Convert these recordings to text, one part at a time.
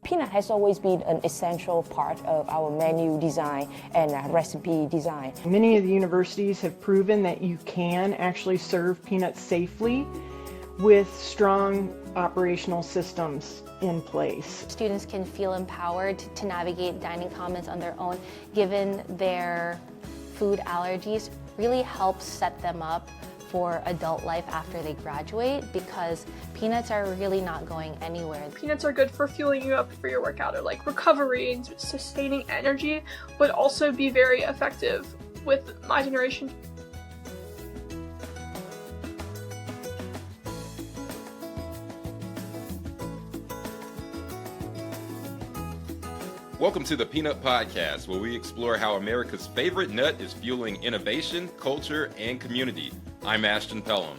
Peanut has always been an essential part of our menu design and recipe design. Many of the universities have proven that you can actually serve peanuts safely with strong operational systems in place. Students can feel empowered to navigate dining commons on their own, given their food allergies. Really helps set them up for adult life after they graduate, because peanuts are really not going anywhere. Peanuts are good for fueling you up for your workout, or like recovery and sustaining energy, but also be very effective with my generation. Welcome to the Peanut Podcast, where we explore how America's favorite nut is fueling innovation, culture, and community. I'm Ashton Pellom.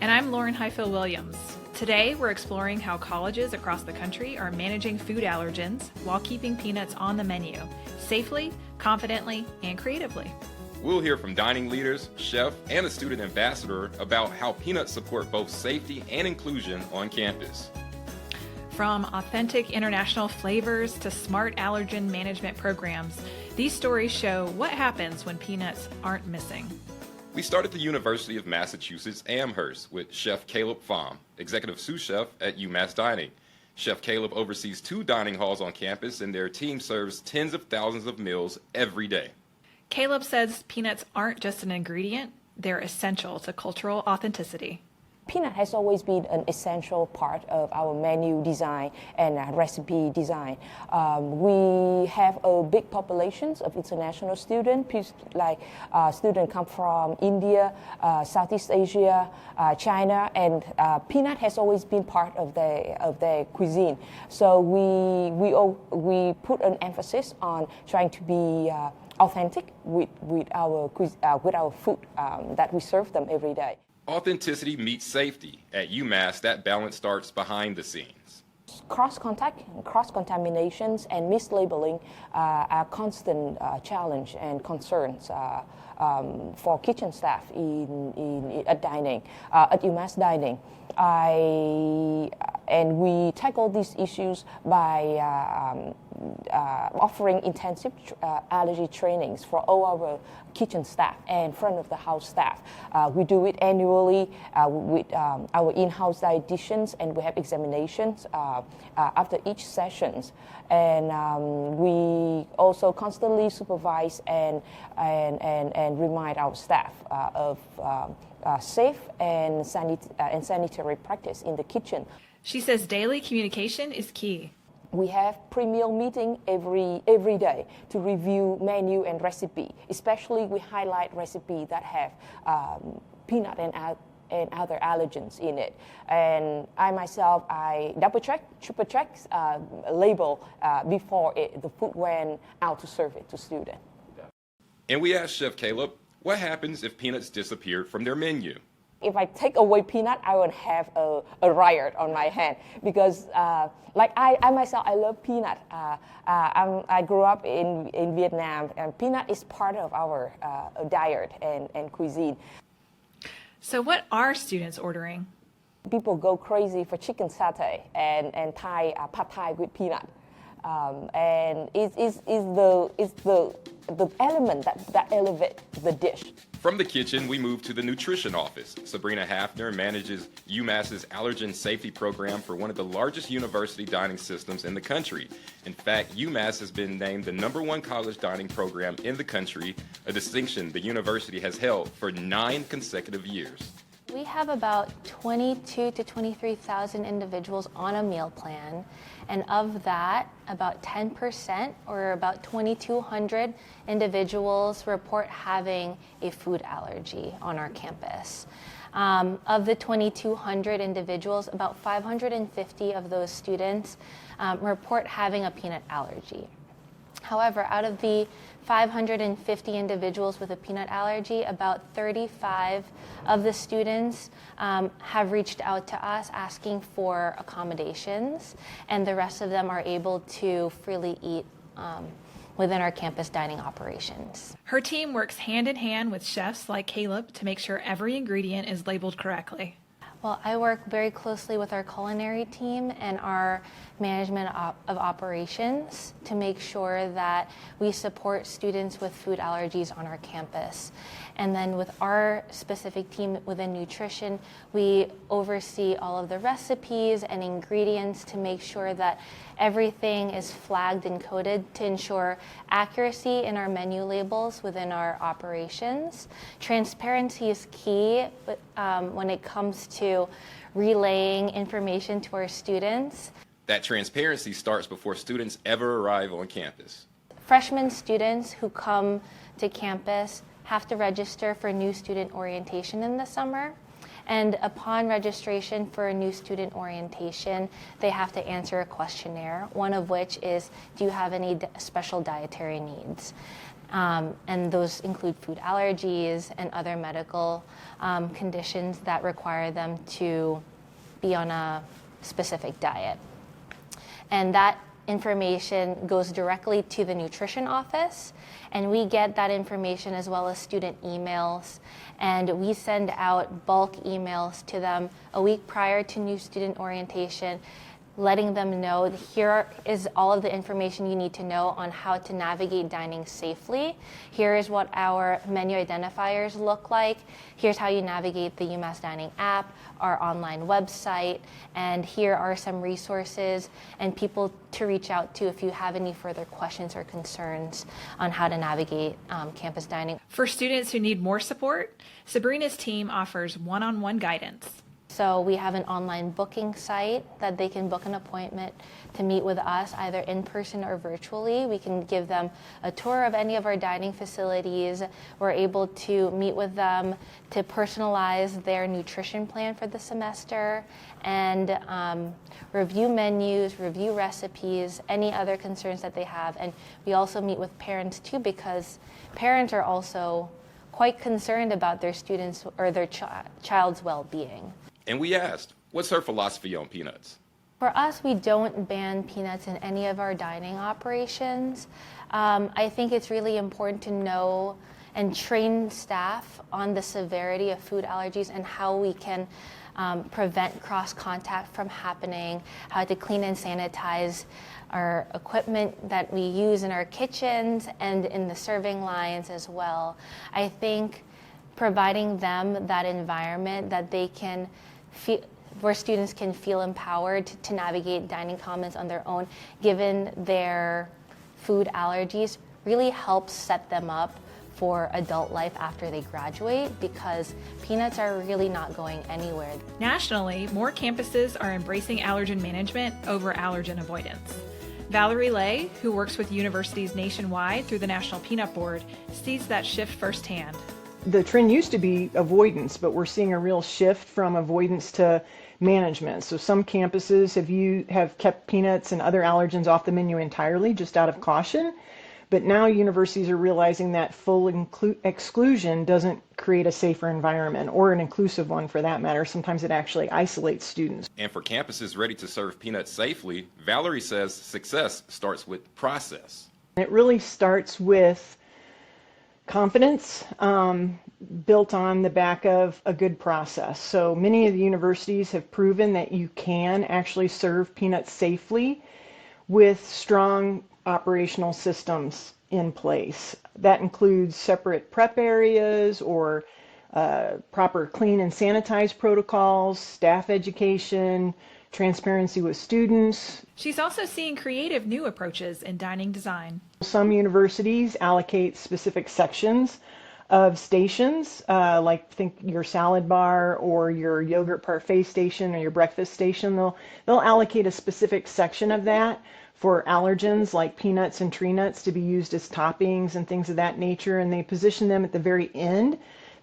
And I'm Lauren Highfill Williams. Today, we're exploring how colleges across the country are managing food allergens while keeping peanuts on the menu, safely, confidently, and creatively. We'll hear from dining leaders, chef, and a student ambassador about how peanuts support both safety and inclusion on campus. From authentic international flavors to smart allergen management programs, these stories show what happens when peanuts aren't missing. We start at the University of Massachusetts Amherst with Chef Caleb Pham, executive sous chef at UMass Dining. Chef Caleb oversees 2 dining halls on campus, and their team serves tens of thousands of meals every day. Caleb says peanuts aren't just an ingredient, they're essential to cultural authenticity. Peanut has always been an essential part of our menu design and recipe design. We have a big populations of international students, like students come from India, Southeast Asia, China, and peanut has always been part of their cuisine. So we put an emphasis on trying to be authentic with our food that we serve them every day. Authenticity meets safety. At UMass, that balance starts behind the scenes. Cross-contact, cross-contaminations, and mislabeling are a constant challenge and concerns for kitchen staff at UMass Dining. And we tackle these issues by offering intensive allergy trainings for all our kitchen staff and front of the house staff. We do it annually with our in-house dietitians, and we have examinations after each sessions. And we also constantly supervise and remind our staff of safe and sanitary practice in the kitchen. She says daily communication is key. We have pre-meal meeting every day to review menu and recipe. Especially we highlight recipe that have peanut and other allergens in it. And I double check, triple check label before the food went out to serve it to students. And we asked Chef Caleb, what happens if peanuts disappeared from their menu? If I take away peanut, I would have a riot on my hand, because I myself, I love peanut. I grew up in Vietnam, and peanut is part of our diet and cuisine. So what are students ordering? People go crazy for chicken satay and Thai pad Thai with peanut. And it's the element that elevates the dish. From the kitchen, we move to the nutrition office. Sabrina Hafner manages UMass's allergen safety program for one of the largest university dining systems in the country. In fact, UMass has been named the #1 college dining program in the country, a distinction the university has held for 9 consecutive years. We have about 22 to 23,000 individuals on a meal plan, and of that, about 10%, or about 2,200 individuals, report having a food allergy on our campus. Of the 2,200 individuals, about 550 of those students report having a peanut allergy. However, out of the 550 individuals with a peanut allergy, about 35 of the students have reached out to us asking for accommodations, and the rest of them are able to freely eat within our campus dining operations. Her team works hand in hand with chefs like Caleb to make sure every ingredient is labeled correctly. Well, I work very closely with our culinary team and our management of operations to make sure that we support students with food allergies on our campus. And then with our specific team within nutrition, we oversee all of the recipes and ingredients to make sure that everything is flagged and coded to ensure accuracy in our menu labels within our operations. Transparency is key when it comes to relaying information to our students. That transparency starts before students ever arrive on campus. Freshman students who come to campus have to register for new student orientation in the summer. And upon registration for a new student orientation, they have to answer a questionnaire, one of which is, do you have any special dietary needs? And those include food allergies and other medical conditions that require them to be on a specific diet. And that information goes directly to the nutrition office, and we get that information as well as student emails, and we send out bulk emails to them a week prior to new student orientation, letting them know here is all of the information you need to know on how to navigate dining safely. Here is what our menu identifiers look like. Here's how you navigate the UMass Dining app, our online website, and here are some resources and people to reach out to if you have any further questions or concerns on how to navigate campus dining. For students who need more support, Sabrina's team offers one-on-one guidance. So we have an online booking site that they can book an appointment to meet with us either in person or virtually. We can give them a tour of any of our dining facilities. We're able to meet with them to personalize their nutrition plan for the semester and review menus, review recipes, any other concerns that they have. And we also meet with parents too, because parents are also quite concerned about their students or their child's well-being. And we asked, what's her philosophy on peanuts? For us, we don't ban peanuts in any of our dining operations. I think it's really important to know and train staff on the severity of food allergies and how we can prevent cross-contact from happening, how to clean and sanitize our equipment that we use in our kitchens and in the serving lines as well. I think providing them that environment that they can feel, where students can feel empowered to navigate dining commons on their own, given their food allergies, really helps set them up for adult life after they graduate, because peanuts are really not going anywhere. Nationally, more campuses are embracing allergen management over allergen avoidance. Valerie Lay, who works with universities nationwide through the National Peanut Board, sees that shift firsthand. The trend used to be avoidance, but we're seeing a real shift from avoidance to management. So some campuses have kept peanuts and other allergens off the menu entirely, just out of caution. But now universities are realizing that full exclusion doesn't create a safer environment, or an inclusive one for that matter. Sometimes it actually isolates students. And for campuses ready to serve peanuts safely, Valerie says success starts with process. It really starts with confidence built on the back of a good process. So many of the universities have proven that you can actually serve peanuts safely with strong operational systems in place. That includes separate prep areas or proper clean and sanitize protocols, staff education, transparency with students. She's also seeing creative new approaches in dining design. Some universities allocate specific sections of stations, like think your salad bar or your yogurt parfait station or your breakfast station. They'll allocate a specific section of that for allergens like peanuts and tree nuts to be used as toppings and things of that nature, and they position them at the very end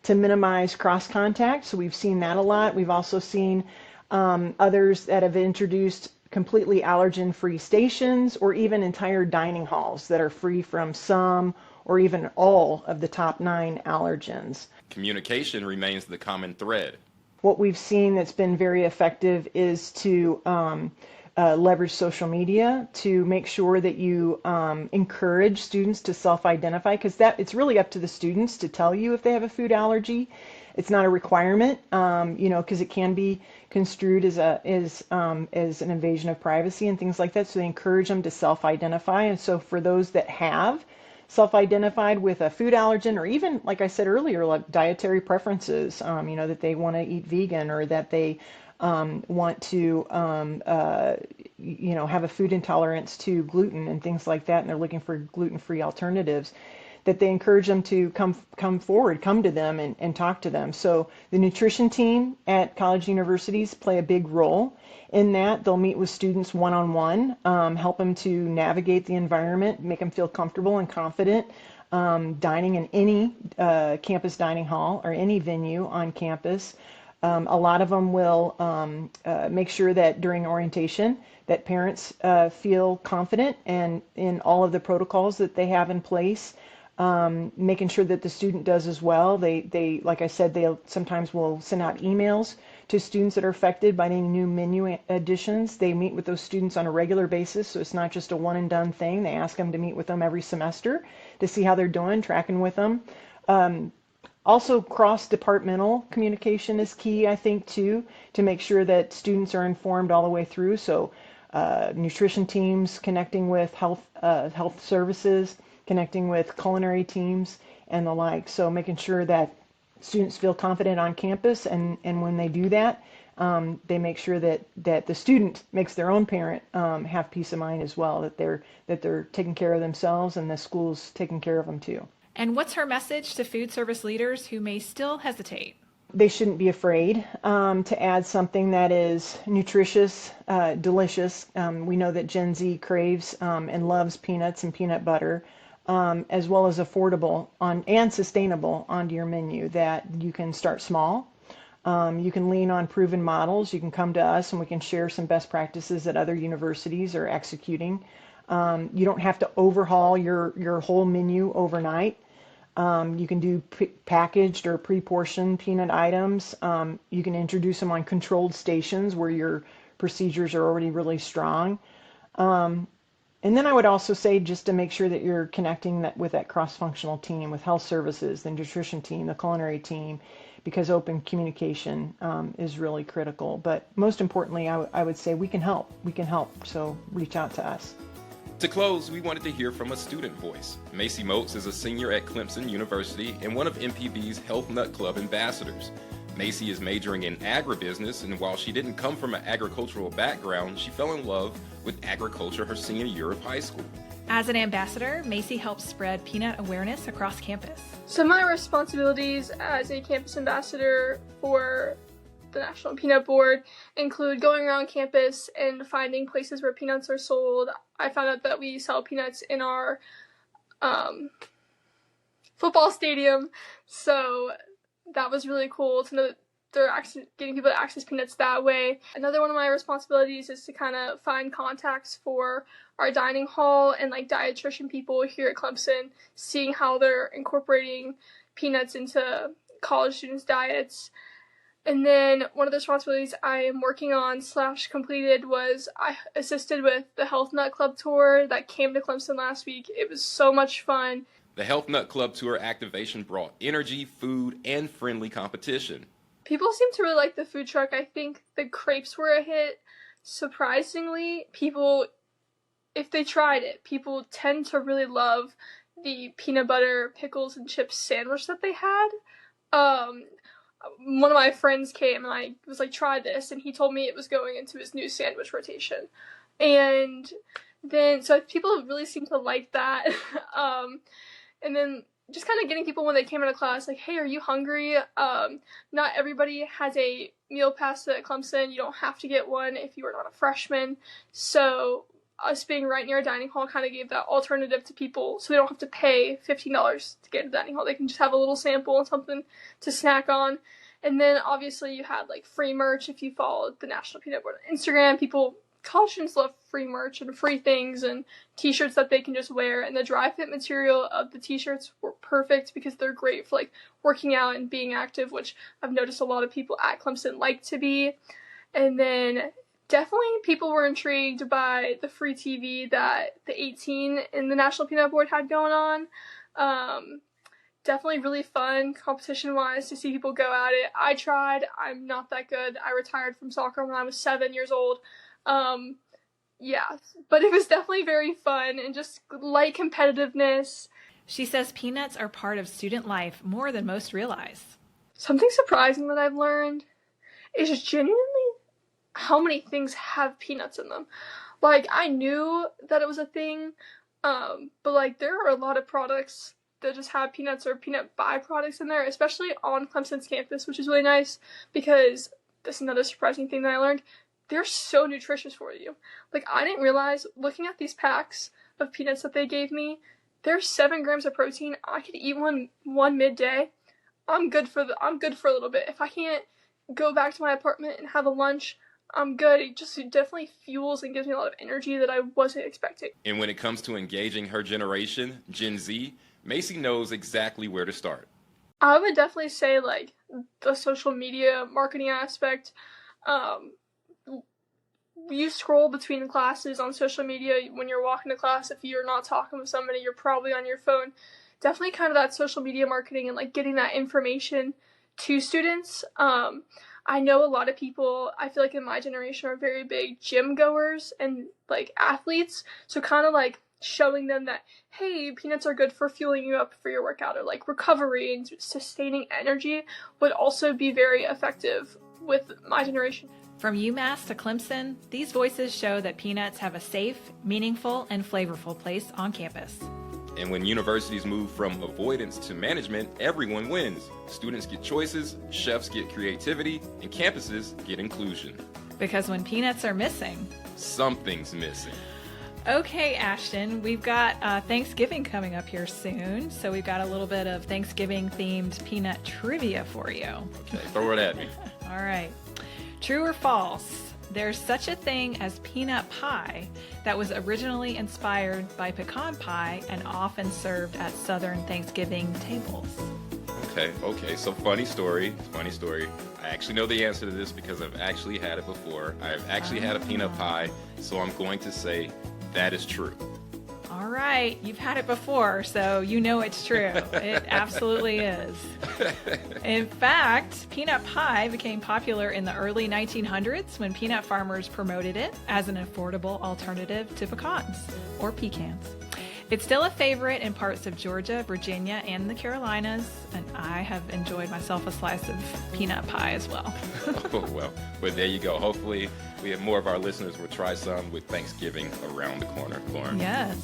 to minimize cross contact. So we've seen that a lot. We've also seen others that have introduced completely allergen-free stations, or even entire dining halls that are free from some or even all of the top 9 allergens. Communication remains the common thread. What we've seen that's been very effective is to leverage social media to make sure that you encourage students to self-identify, because it's really up to the students to tell you if they have a food allergy. It's not a requirement, because it can be construed as an invasion of privacy and things like that. So they encourage them to self-identify. And so for those that have self-identified with a food allergen, or even, like I said earlier, like dietary preferences, that they want to eat vegan, or that they want to, have a food intolerance to gluten and things like that, and they're looking for gluten-free alternatives, that they encourage them to come forward, come to them and talk to them. So the nutrition team at college universities play a big role in that. They'll meet with students one-on-one, help them to navigate the environment, make them feel comfortable and confident dining in any campus dining hall or any venue on campus. A lot of them will make sure that during orientation that parents feel confident and in all of the protocols that they have in place. Making sure that the student does as well. They like I said, they sometimes will send out emails to students that are affected by any new menu additions. They meet with those students on a regular basis, so it's not just a one and done thing. They ask them to meet with them every semester to see how they're doing, tracking with them. Also, cross-departmental communication is key, I think, too, to make sure that students are informed all the way through. So nutrition teams connecting with health services, connecting with culinary teams and the like. So making sure that students feel confident on campus, and when they do that, they make sure that the student makes their own parent have peace of mind as well, that they're taking care of themselves and the school's taking care of them too. And what's her message to food service leaders who may still hesitate? They shouldn't be afraid to add something that is nutritious, delicious. We know that Gen Z craves and loves peanuts and peanut butter, as well as affordable and sustainable onto your menu, that you can start small. You can lean on proven models. You can come to us and we can share some best practices that other universities are executing. You don't have to overhaul your whole menu overnight. You can do packaged or pre-portioned peanut items. You can introduce them on controlled stations where your procedures are already really strong. And then I would also say, just to make sure that you're connecting with that cross-functional team, with health services, the nutrition team, the culinary team, because open communication is really critical. But most importantly, I would say we can help. We can help, so reach out to us. To close, we wanted to hear from a student voice. Macy Moats is a senior at Clemson University and one of MPB's Health Nut Club ambassadors. Macy is majoring in agribusiness, and while she didn't come from an agricultural background, she fell in love with agriculture her senior year of high school. As an ambassador, Macy helps spread peanut awareness across campus. So my responsibilities as a campus ambassador for the National Peanut Board include going around campus and finding places where peanuts are sold. I found out that we sell peanuts in our football stadium, so that was really cool to know that they're actually getting people to access peanuts that way. Another one of my responsibilities is to kind of find contacts for our dining hall and like dietitian people here at Clemson, seeing how they're incorporating peanuts into college students' diets. And then one of the responsibilities I am working on / completed was I assisted with the Health Nut Club tour that came to Clemson last week. It was so much fun. The Health Nut Club tour activation brought energy, food, and friendly competition. People seem to really like the food truck. I think the crepes were a hit. Surprisingly, people, if they tried it, people tend to really love the peanut butter, pickles, and chips sandwich that they had. One of my friends came and I was like, try this, and he told me it was going into his new sandwich rotation. And then, so people really seem to like that. And then just kind of getting people when they came into class, like, hey, are you hungry? Not everybody has a meal pass at Clemson. You don't have to get one if you are not a freshman. So us being right near a dining hall kind of gave that alternative to people, so they don't have to pay $15 to get to the dining hall. They can just have a little sample and something to snack on. And then obviously you had like free merch if you followed the National Peanut Board on Instagram. College students love free merch and free things and t-shirts that they can just wear, and the dry fit material of the t-shirts were perfect because they're great for like working out and being active, which I've noticed a lot of people at Clemson like to be. And then definitely people were intrigued by the free TV that the 18 in the National Peanut Board had going on. definitely really fun competition-wise to see people go at it. I tried. I'm not that good. I retired from soccer when I was 7 years old. Yeah, but it was definitely very fun and just light competitiveness. She says peanuts are part of student life more than most realize. Something surprising that I've learned is just genuinely how many things have peanuts in them. Like, I knew that it was a thing, but like there are a lot of products that just have peanuts or peanut byproducts in there, especially on Clemson's campus, which is really nice because this is another surprising thing that I learned. They're so nutritious for you. Like, I didn't realize, looking at these packs of peanuts that they gave me, there's 7 grams of protein. I could eat one midday. I'm good for a little bit. If I can't go back to my apartment and have a lunch, I'm good. It definitely fuels and gives me a lot of energy that I wasn't expecting. And when it comes to engaging her generation, Gen Z, Macy knows exactly where to start. I would definitely say, like, the social media marketing aspect. You scroll between classes on social media when you're walking to class. If you're not talking with somebody, you're probably on your phone. Definitely kind of that social media marketing and like getting that information to students. I know a lot of people, I feel like in my generation, are very big gym goers and like athletes. So kind of like showing them that, hey, peanuts are good for fueling you up for your workout, or like recovery and sustaining energy would also be very effective with my generation. From UMass to Clemson, these voices show that peanuts have a safe, meaningful, and flavorful place on campus. And when universities move from avoidance to management, everyone wins. Students get choices, chefs get creativity, and campuses get inclusion. Because when peanuts are missing, something's missing. Okay, Ashton, we've got Thanksgiving coming up here soon, so we've got a little bit of Thanksgiving-themed peanut trivia for you. Okay, throw it at me. All right. True or false? There's such a thing as peanut pie that was originally inspired by pecan pie and often served at Southern Thanksgiving tables. Okay, so funny story. I actually know the answer to this because I've actually had it before. I've actually had a peanut pie, so I'm going to say that is true. All right, you've had it before, so you know it's true. It absolutely is. In fact, peanut pie became popular in the early 1900s when peanut farmers promoted it as an affordable alternative to pecans or pecans. It's still a favorite in parts of Georgia, Virginia, and the Carolinas, and I have enjoyed myself a slice of peanut pie as well. Oh, well, there you go. Hopefully we have more of our listeners will try some with Thanksgiving around the corner, Lauren. Yes.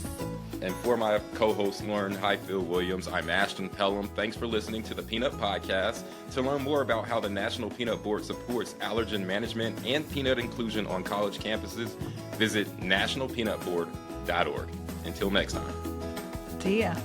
And for my co-host, Lauren Highfill Williams, I'm Ashton Pellom. Thanks for listening to the Peanut Podcast. To learn more about how the National Peanut Board supports allergen management and peanut inclusion on college campuses, visit nationalpeanutboard.org. Until next time. See ya.